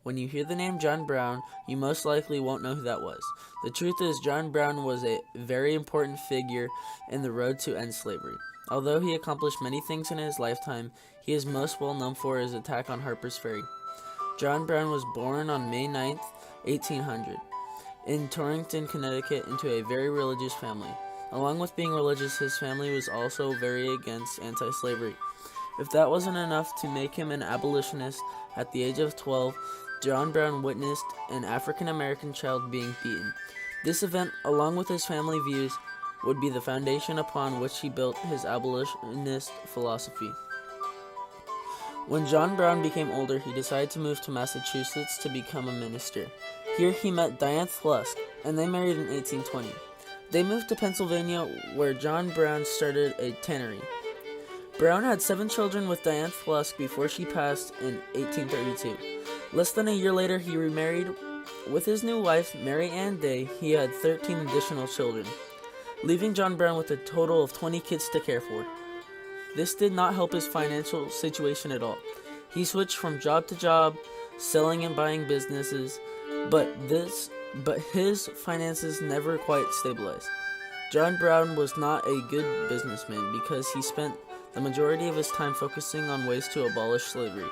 When you hear the name John Brown, you most likely won't know who that was. The truth is, John Brown was a very important figure in the road to end slavery. Although he accomplished many things in his lifetime, he is most well known for his attack on Harper's Ferry. John Brown was born on May 9th, 1800, in Torrington, Connecticut, into a very religious family. Along with being religious, his family was also very against anti-slavery. If that wasn't enough to make him an abolitionist, at the age of 12, John Brown witnessed an African-American child being beaten. This event, along with his family views, would be the foundation upon which he built his abolitionist philosophy. When John Brown became older, he decided to move to Massachusetts to become a minister. Here he met Diane Thlusk, and they married in 1820. They moved to Pennsylvania, where John Brown started a tannery. Brown had 7 children with Diane Thlusk before she passed in 1832. Less than a year later, he remarried. With his new wife, Mary Ann Day, he had 13 additional children, leaving John Brown with a total of 20 kids to care for. This did not help his financial situation at all. He switched from job to job, selling and buying businesses, but his finances never quite stabilized. John Brown was not a good businessman because he spent the majority of his time focusing on ways to abolish slavery.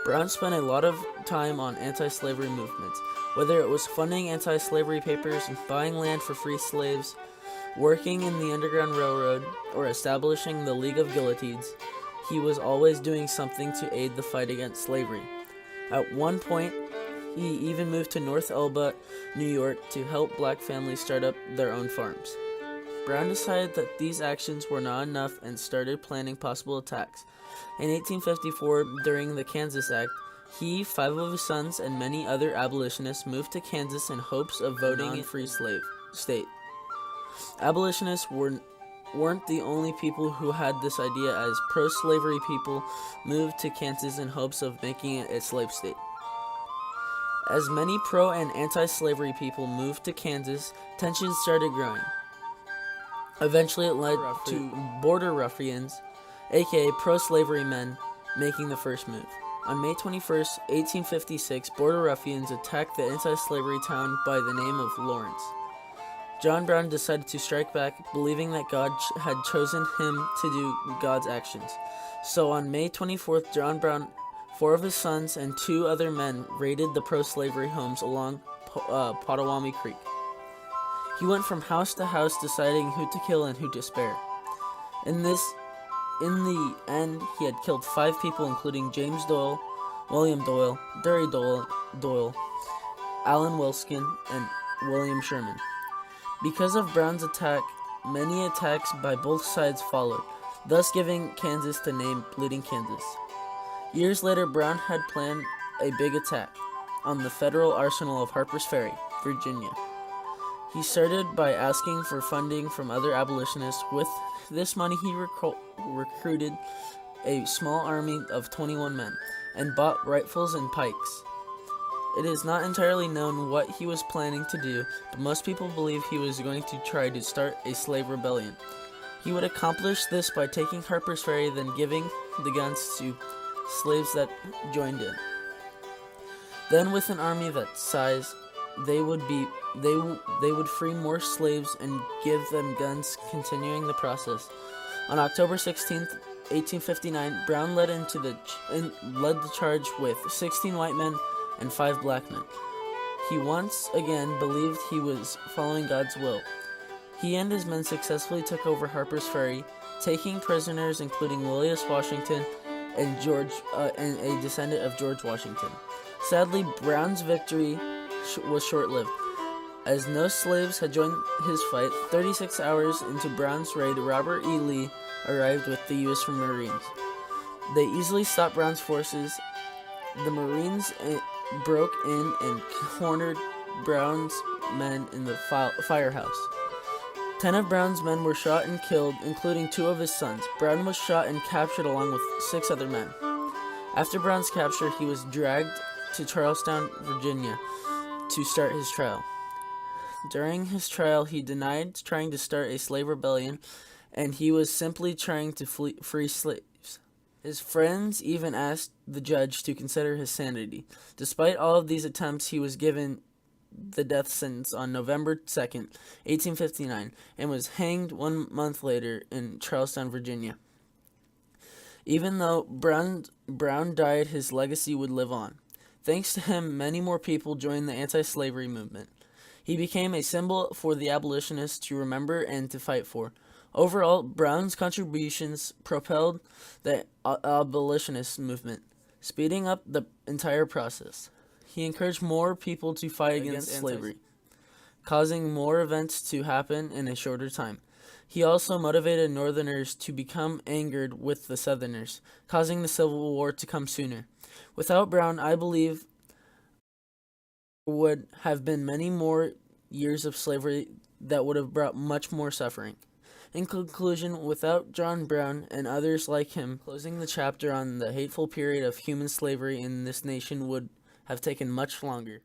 Brown spent a lot of time on anti-slavery movements, whether it was funding anti-slavery papers, buying land for free slaves, working in the Underground Railroad, or establishing the League of Guillotines. He was always doing something to aid the fight against slavery. At one point, he even moved to North Elba, New York, to help black families start up their own farms. Brown decided that these actions were not enough and started planning possible attacks. In 1854, during the Kansas Act, he, 5 of his sons, and many other abolitionists moved to Kansas in hopes of voting in a free slave state. Abolitionists weren't the only people who had this idea, as pro-slavery people moved to Kansas in hopes of making it a slave state. As many pro- and anti-slavery people moved to Kansas, tensions started growing. Eventually it led to border ruffians, aka pro-slavery men, making the first move. On May 21st, 1856, border ruffians attacked the anti-slavery town by the name of Lawrence. John Brown decided to strike back, believing that God had chosen him to do God's actions. So on May 24th, John Brown, 4 of his sons, and 2 other men raided the pro-slavery homes along Potawatomi Creek. He went from house to house deciding who to kill and who to spare. In the end, he had killed 5 people, including James Doyle, William Doyle, Derry Doyle, Alan Wilskin, and William Sherman. Because of Brown's attack, many attacks by both sides followed, thus giving Kansas the name Bleeding Kansas. Years later, Brown had planned a big attack on the federal arsenal of Harper's Ferry, Virginia. He started by asking for funding from other abolitionists. With this money, he recruited a small army of 21 men and bought rifles and pikes. It is not entirely known what he was planning to do, but most people believe he was going to try to start a slave rebellion. He would accomplish this by taking Harper's Ferry, then giving the guns to slaves that joined in. Then, with an army that size, they would free more slaves and give them guns, continuing the process. On October 16th, 1859, Brown led the charge with 16 white men and 5 black men. He once again believed he was following God's will. He and his men successfully took over Harper's Ferry, taking prisoners including William Washington and a descendant of George Washington. Sadly, Brown's victory was short-lived, as no slaves had joined his fight. 36 hours into Brown's raid, Robert E. Lee arrived with the U.S. Marines. They easily stopped Brown's forces. The Marines broke in and cornered Brown's men in the firehouse. 10 of Brown's men were shot and killed, including 2 of his sons. Brown was shot and captured along with 6 other men. After Brown's capture, he was dragged to Charlestown, Virginia, to start his trial. During his trial, he denied trying to start a slave rebellion, and he was simply trying to free slaves. His friends even asked the judge to consider his sanity. Despite all of these attempts, he was given the death sentence on November 2nd, 1859, and was hanged 1 month later in Charlestown, Virginia. Even though Brown died, his legacy would live on. Thanks to him, many more people joined the anti-slavery movement. He became a symbol for the abolitionists to remember and to fight for. Overall, Brown's contributions propelled the abolitionist movement, speeding up the entire process. He encouraged more people to fight against slavery, causing more events to happen in a shorter time. He also motivated Northerners to become angered with the Southerners, causing the Civil War to come sooner. Without Brown, I believe there would have been many more years of slavery that would have brought much more suffering. In conclusion, without John Brown and others like him, closing the chapter on the hateful period of human slavery in this nation would have taken much longer.